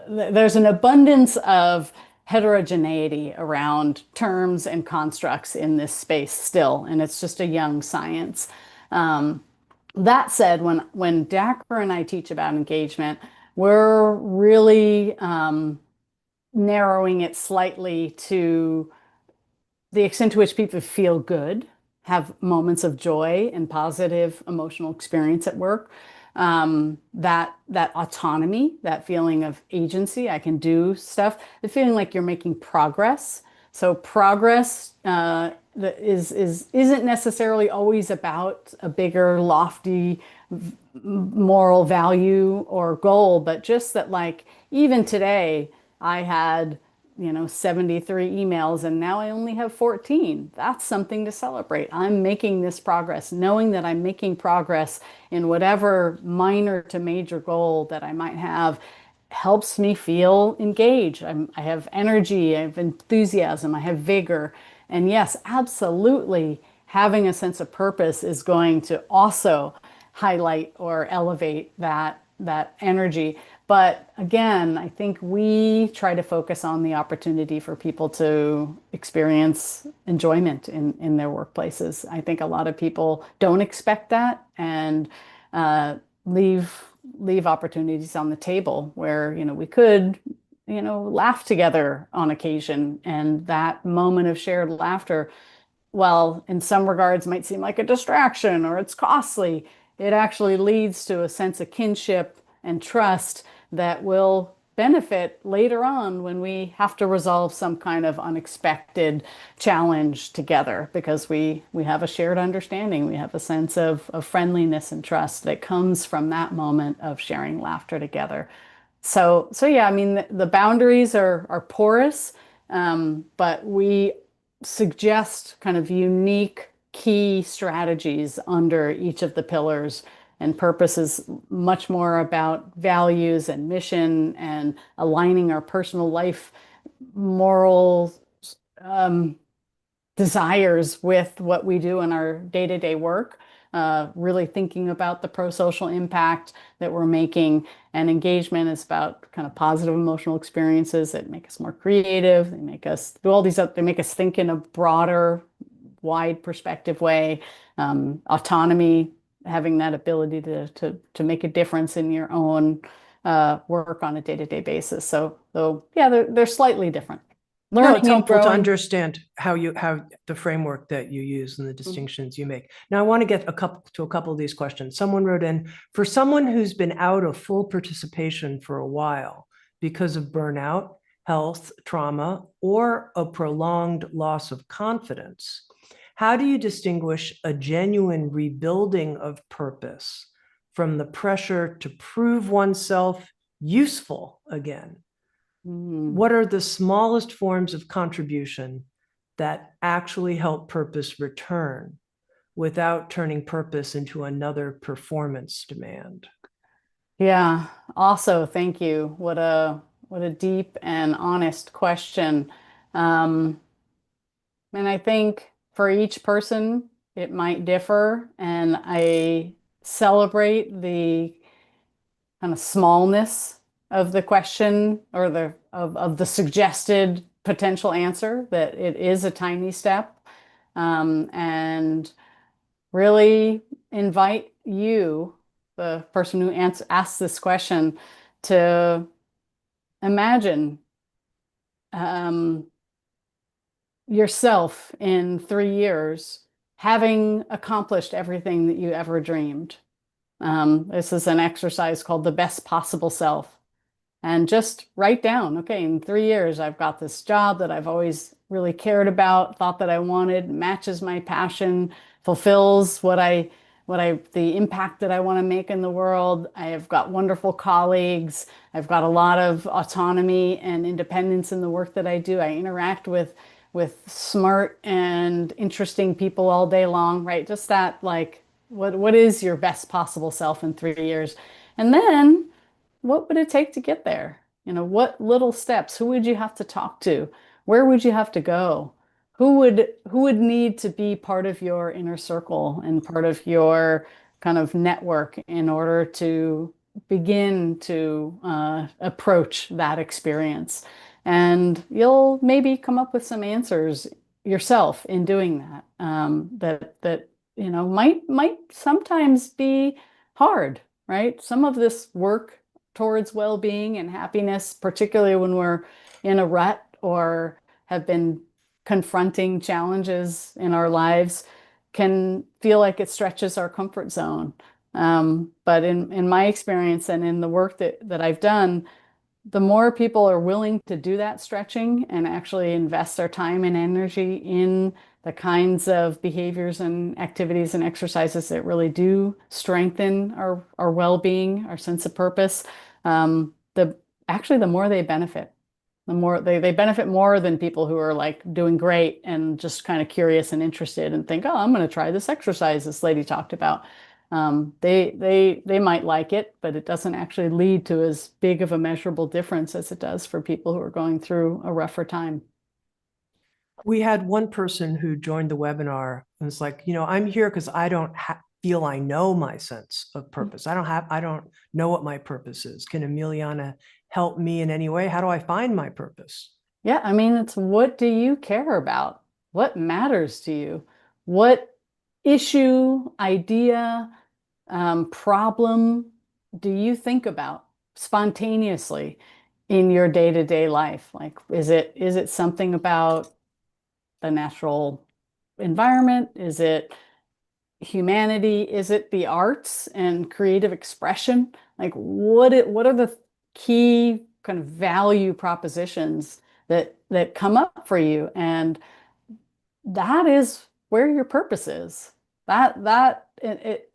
there's an abundance of heterogeneity around terms and constructs in this space still, and it's just a young science. That said, when Dacre and I teach about engagement, we're really narrowing it slightly to the extent to which people feel good, have moments of joy and positive emotional experience at work. That autonomy, that feeling of agency, I can do stuff, the feeling like you're making progress. So progress isn't necessarily always about a bigger, lofty moral value or goal, but just that, like, even today, I had 73 emails and now I only have 14. That's something to celebrate. I'm making this progress. Knowing that I'm making progress in whatever minor to major goal that I might have helps me feel engaged. I have energy, I have enthusiasm, I have vigor. And yes, absolutely, having a sense of purpose is going to also highlight or elevate that energy. But again, I think we try to focus on the opportunity for people to experience enjoyment in their workplaces. I think a lot of people don't expect that and uh, leave leave opportunities on the table where, we could, laugh together on occasion. And that moment of shared laughter, while in some regards might seem like a distraction or it's costly, it actually leads to a sense of kinship and trust that will benefit later on when we have to resolve some kind of unexpected challenge together because we have a shared understanding. We have a sense of friendliness and trust that comes from that moment of sharing laughter together. So yeah, I mean the boundaries are porous, but we suggest kind of unique key strategies under each of the pillars. And purpose is much more about values and mission and aligning our personal life, moral um, desires with what we do in our day-to-day work, really thinking about the pro-social impact that we're making. And engagement is about kind of positive emotional experiences that make us more creative. They make us do all these, they make us think in a broader, wide perspective way. Autonomy, having that ability to make a difference in your own work on a day-to-day basis. So yeah, they're slightly different. No, it's Learning and helpful to growing. understand how the framework that you use and the distinctions you make. Now, I want to get a couple of these questions. Someone wrote in, for someone who's been out of full participation for a while because of burnout, health, trauma, or a prolonged loss of confidence, how do you distinguish a genuine rebuilding of purpose from the pressure to prove oneself useful again? What are the smallest forms of contribution that actually help purpose return without turning purpose into another performance demand? Yeah, also, thank you. What a deep and honest question. Um, and I think for each person, it might differ, and I celebrate the kind of smallness of the question or of the suggested potential answer, that it is a tiny step. And really invite you, the person who asks this question, to imagine um, yourself in 3 years having accomplished everything that you ever dreamed. This is an exercise called the best possible self. And just write down, okay, in 3 years, I've got this job that I've always really cared about, thought that I wanted, matches my passion, fulfills the impact that I want to make in the world. I have got wonderful colleagues. I've got a lot of autonomy and independence in the work that I do. I interact with smart and interesting people all day long, right? Just that, like, what is your best possible self in 3 years? And then what would it take to get there? What little steps? Who would you have to talk to? Where would you have to go? Who would need to be part of your inner circle and part of your kind of network in order to begin to approach that experience? And you'll maybe come up with some answers yourself in doing that. That might sometimes be hard, right? Some of this work towards well-being and happiness, particularly when we're in a rut or have been confronting challenges in our lives, can feel like it stretches our comfort zone. But in my experience and in the work that I've done, the more people are willing to do that stretching and actually invest their time and energy in the kinds of behaviors and activities and exercises that really do strengthen our well-being, our sense of purpose, the actually the more they benefit. The more they benefit more than people who are like doing great and just kind of curious and interested and think, oh, I'm going to try this exercise this lady talked about. They might like it, but it doesn't actually lead to as big of a measurable difference as it does for people who are going through a rougher time. We had one person who joined the webinar and was like, I'm here because I don't feel I know my sense of purpose. I don't know what my purpose is. Can Emiliana help me in any way? How do I find my purpose? Yeah, I mean, it's what do you care about? What matters to you? What issue, idea, problem do you think about spontaneously in your day-to-day life? Like, is it something about the natural environment? Is it humanity? Is it the arts and creative expression? Like, what are the key kind of value propositions that come up for you? And that is where your purpose is. It,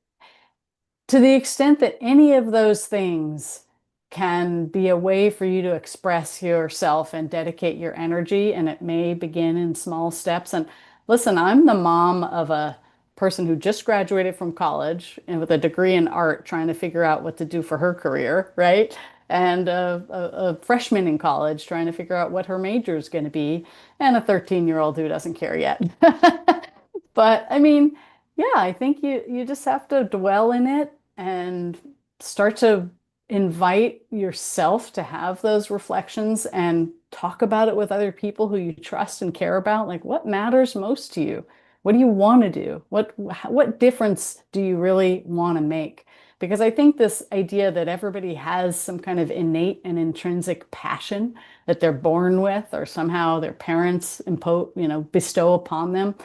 to the extent that any of those things can be a way for you to express yourself and dedicate your energy, and it may begin in small steps. And listen, I'm the mom of a person who just graduated from college and with a degree in art, trying to figure out what to do for her career, right? And a freshman in college trying to figure out what her major is going to be, and a 13-year-old who doesn't care yet. But I mean, yeah, I think you just have to dwell in it and start to invite yourself to have those reflections and talk about it with other people who you trust and care about. Like, what matters most to you? What do you want to do? What difference do you really want to make? Because I think this idea that everybody has some kind of innate and intrinsic passion that they're born with, or somehow their parents bestow upon them.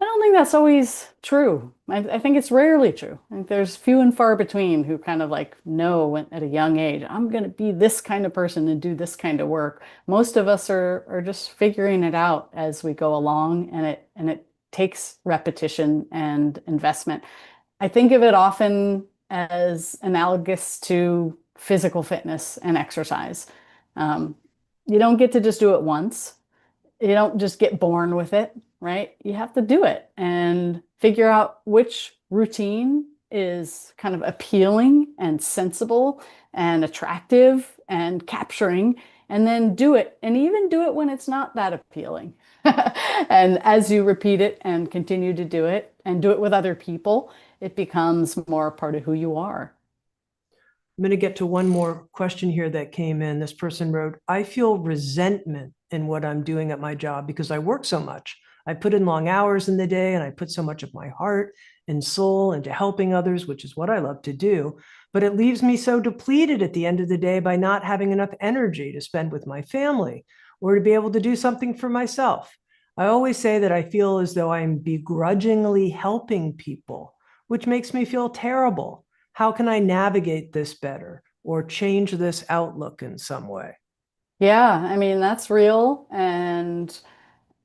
I don't think that's always true. I think it's rarely true. I think there's few and far between who kind of like know at a young age, I'm going to be this kind of person and do this kind of work. Most of us are just figuring it out as we go along, and it takes repetition and investment. I think of it often as analogous to physical fitness and exercise. Um, you don't get to just do it once. You don't just get born with it, right? You have to do it and figure out which routine is kind of appealing and sensible and attractive and capturing, and then do it, and even do it when it's not that appealing. And as you repeat it and continue to do it and do it with other people, it becomes more part of who you are. I'm going to get to one more question here that came in. This person wrote, I feel resentment in what I'm doing at my job because I work so much. I put in long hours in the day and I put so much of my heart and soul into helping others, which is what I love to do. But it leaves me so depleted at the end of the day by not having enough energy to spend with my family or to be able to do something for myself. I always say that I feel as though I'm begrudgingly helping people, which makes me feel terrible. How can I navigate this better or change this outlook in some way? Yeah, I mean, that's real. And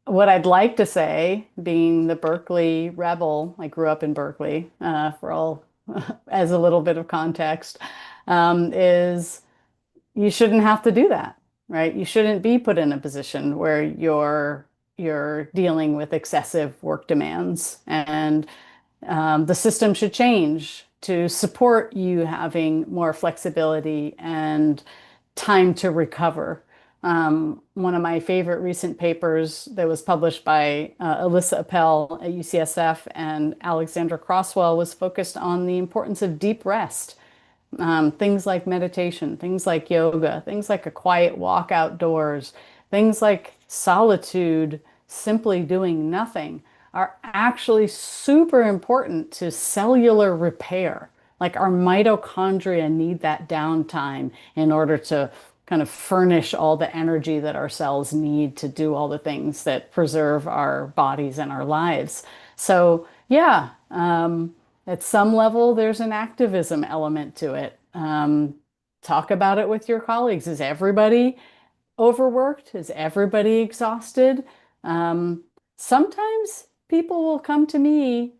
what I'd like to say, being the Berkeley rebel, I grew up in Berkeley, for all as a little bit of context, is you shouldn't have to do that, right? You shouldn't be put in a position where you're dealing with excessive work demands, and the system should change to support you having more flexibility and time to recover. One of my favorite recent papers that was published by Alyssa Appel at UCSF and Alexandra Crosswell was focused on the importance of deep rest. Things like meditation, things like yoga, things like a quiet walk outdoors, things like solitude, simply doing nothing are actually super important to cellular repair. Like our mitochondria need that downtime in order to kind of furnish all the energy that our cells need to do all the things that preserve our bodies and our lives. So, yeah, at some level, there's an activism element to it. Talk about it with your colleagues. Is everybody overworked? Is everybody exhausted? Um, Sometimes people will come to me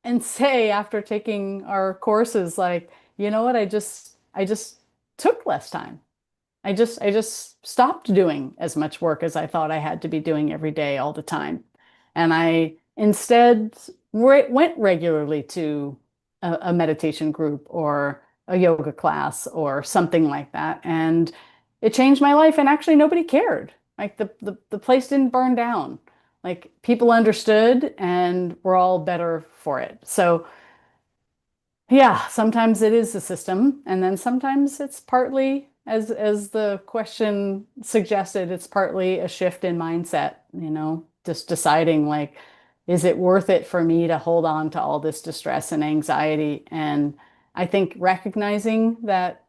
and say after taking our courses, like, you know what, I just took less time. I just stopped doing as much work as I thought I had to be doing every day all the time. And I instead went regularly to a meditation group or a yoga class or something like that. And it changed my life. And actually nobody cared. Like the place didn't burn down. Like people understood and we're all better for it. So Yeah, sometimes it is the system, and then sometimes it's partly, as the question suggested, it's partly a shift in mindset, just deciding like, is it worth it for me to hold on to all this distress and anxiety? And I think recognizing that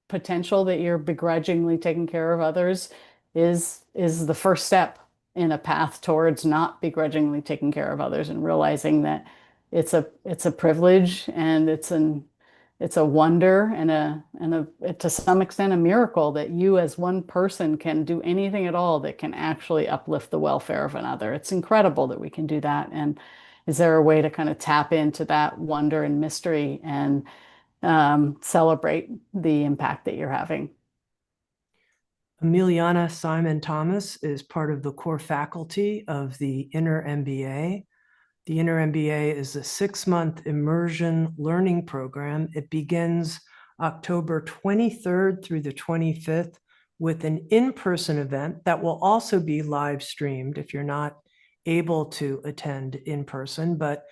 potential that you're begrudgingly taking care of others is the first step in a path towards not begrudgingly taking care of others and realizing that it's a privilege and it's a wonder and a to some extent a miracle that you as one person can do anything at all that can actually uplift the welfare of another. It's incredible that we can do that. And is there a way to kind of tap into that wonder and mystery and celebrate the impact that you're having? Emiliana Simon Thomas is part of the core faculty of the InnerMBA. The InnerMBA is a 6-month immersion learning program. It begins October 23rd through the 25th with an in-person event that will also be live streamed if you're not able to attend in person. But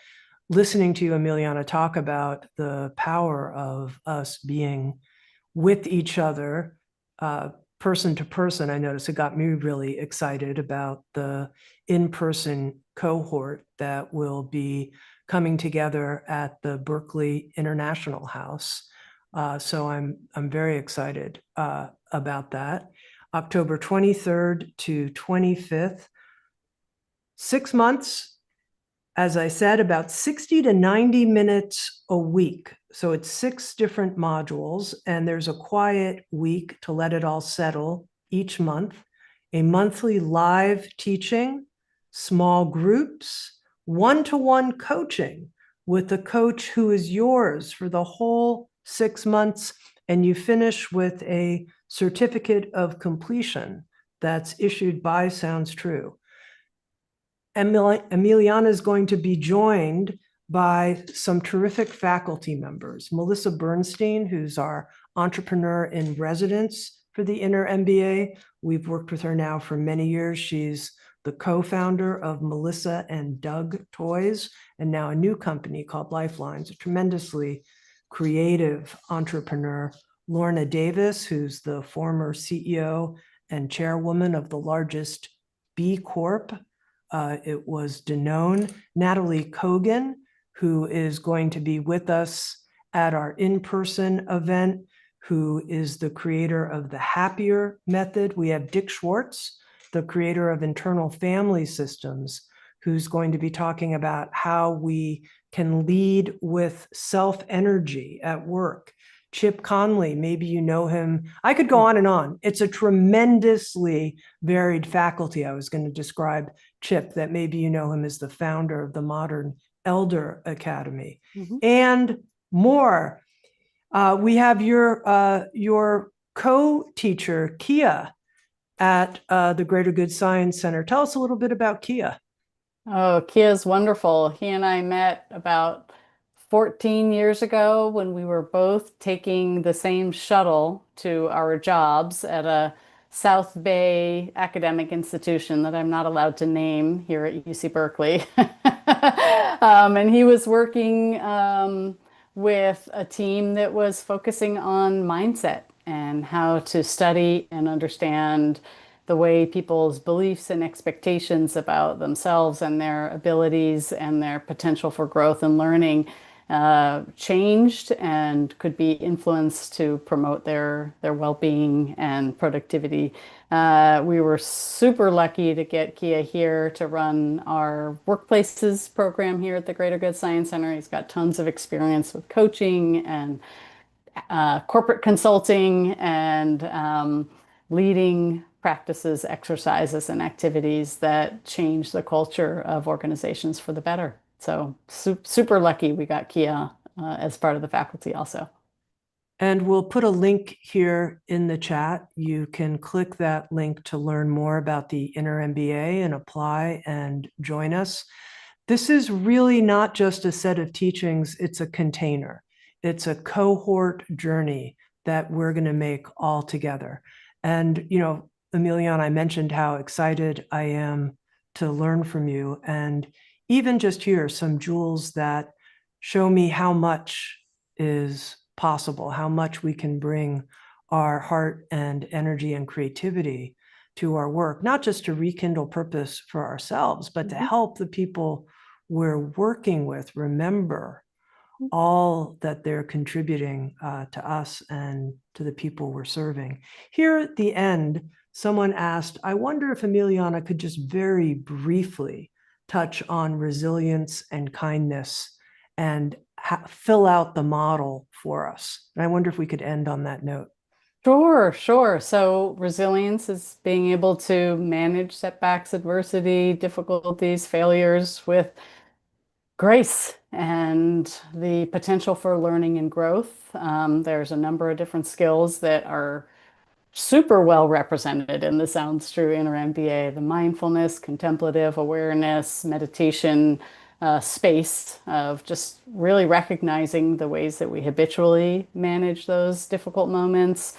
listening to you, Emiliana, talk about the power of us being with each other, person to person, I noticed it got me really excited about the in-person cohort that will be coming together at the Berkeley International House. So I'm very excited about that. October 23rd to 25th, 6 months. As I said, about 60 to 90 minutes a week. So it's 6 different modules, and there's a quiet week to let it all settle each month, a monthly live teaching, small groups, one-to-one coaching with the coach who is yours for the whole 6 months, and you finish with a certificate of completion that's issued by Sounds True. Emiliana is going to be joined by some terrific faculty members. Melissa Bernstein, who's our entrepreneur in residence for the InnerMBA. We've worked with her now for many years. She's the co-founder of Melissa and Doug Toys, and now a new company called Lifelines, a tremendously creative entrepreneur. Lorna Davis, who's the former CEO and chairwoman of the largest B Corp. It was Danone. Natalie Kogan, who is going to be with us at our in-person event, who is the creator of the Happier Method. We have Dick Schwartz, the creator of Internal Family Systems, who's going to be talking about how we can lead with self-energy at work. Chip Conley, maybe you know him. I could go on and on. It's a tremendously varied faculty. I was going to describe Chip, that maybe you know him as the founder of the Modern Elder Academy, and more. We have your co-teacher, Kia, at the Greater Good Science Center. Tell us a little bit about Kia. Oh, Kia's wonderful. He and I met about 14 years ago when we were both taking the same shuttle to our jobs at a South Bay academic institution that I'm not allowed to name here at UC Berkeley. And he was working with a team that was focusing on mindset and how to study and understand the way people's beliefs and expectations about themselves and their abilities and their potential for growth and learning changed and could be influenced to promote their well-being and productivity. We were super lucky to get Kia here to run our workplaces program here at the Greater Good Science Center. He's got tons of experience with coaching and corporate consulting and leading practices, exercises, and activities that change the culture of organizations for the better. So super lucky we got Kia as part of the faculty also. And we'll put a link here in the chat. You can click that link to learn more about the InnerMBA and apply and join us. This is really not just a set of teachings, it's a container. It's a cohort journey that we're going to make all together. And, Emiliana, I mentioned how excited I am to learn from you. And even just here, some jewels that show me how much is possible, how much we can bring our heart and energy and creativity to our work, not just to rekindle purpose for ourselves, but to help the people we're working with remember all that they're contributing to us and to the people we're serving. Here at the end, someone asked, I wonder if Emiliana could just very briefly touch on resilience and kindness and fill out the model for us. And I wonder if we could end on that note. Sure, sure. So resilience is being able to manage setbacks, adversity, difficulties, failures with grace and the potential for learning and growth. There's a number of different skills that are super well represented in the Sounds True InnerMBA, the mindfulness, contemplative awareness, meditation space of just really recognizing the ways that we habitually manage those difficult moments.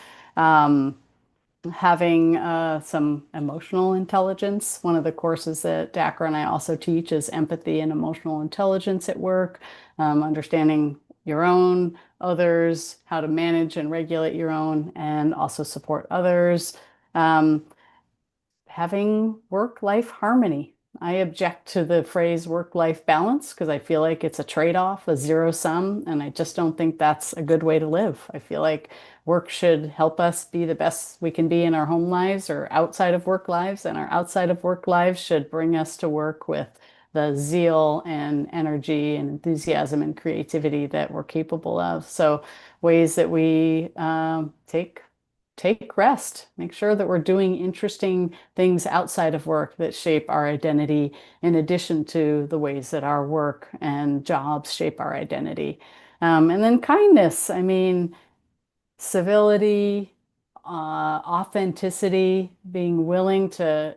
Having some emotional intelligence. One of the courses that Dakar and I also teach is empathy and emotional intelligence at work, understanding your own, others, how to manage and regulate your own, and also support others. Um, Having work-life harmony. I object to the phrase work-life balance because I feel like it's a trade-off, a zero sum, and I just don't think that's a good way to live. I feel like work should help us be the best we can be in our home lives or outside of work lives, and our outside of work lives should bring us to work with the zeal and energy and enthusiasm and creativity that we're capable of. So ways that we take rest, make sure that we're doing interesting things outside of work that shape our identity, in addition to the ways that our work and jobs shape our identity. And then kindness, I mean, civility, authenticity, being willing to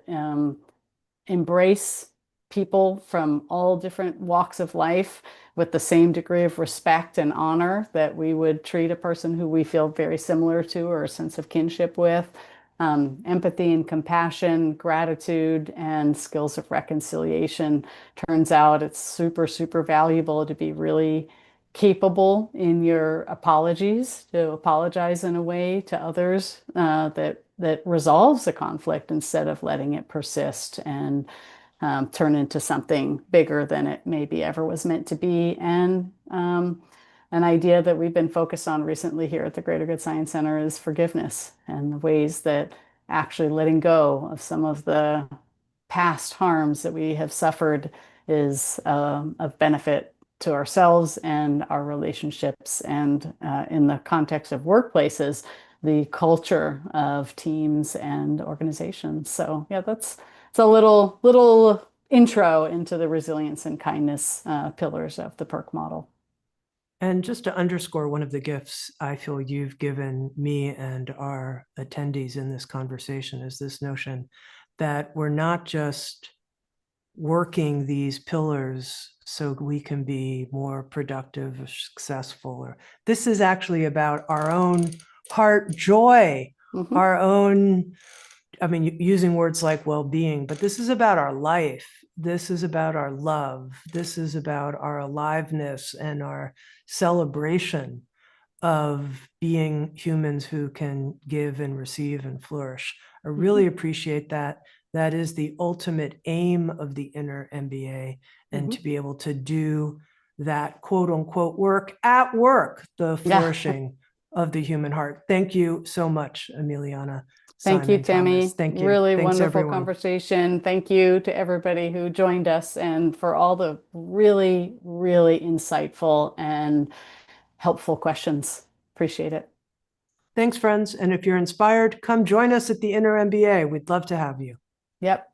embrace people from all different walks of life with the same degree of respect and honor that we would treat a person who we feel very similar to or a sense of kinship with. Empathy and compassion, gratitude, and skills of reconciliation. Turns out it's super, super valuable to be really capable in your apologies, to apologize in a way to others that resolves a conflict instead of letting it persist and turn into something bigger than it maybe ever was meant to be. And an idea that we've been focused on recently here at the Greater Good Science Center is forgiveness and the ways that actually letting go of some of the past harms that we have suffered is of benefit to ourselves and our relationships. And in the context of workplaces, the culture of teams and organizations. So yeah, that's it's a little intro into the resilience and kindness pillars of the PERC model. And just to underscore one of the gifts I feel you've given me and our attendees in this conversation is this notion that we're not just working these pillars so we can be more productive or successful. Or this is actually about our own heart joy, our own, I mean, using words like well-being, but this is about our life. This is about our love. This is about our aliveness and our celebration of being humans who can give and receive and flourish. I really appreciate that. That is the ultimate aim of the InnerMBA, and to be able to do that quote unquote work at work, the flourishing of the human heart. Thank you so much, Emiliana. Thank you, Simon, Tammy. Thomas. Thank you. Really Thanks, wonderful everyone. conversation. Thank you to everybody who joined us and for all the really, really insightful and helpful questions. Appreciate it. Thanks, friends. And if you're inspired, come join us at the InnerMBA. We'd love to have you. Yep.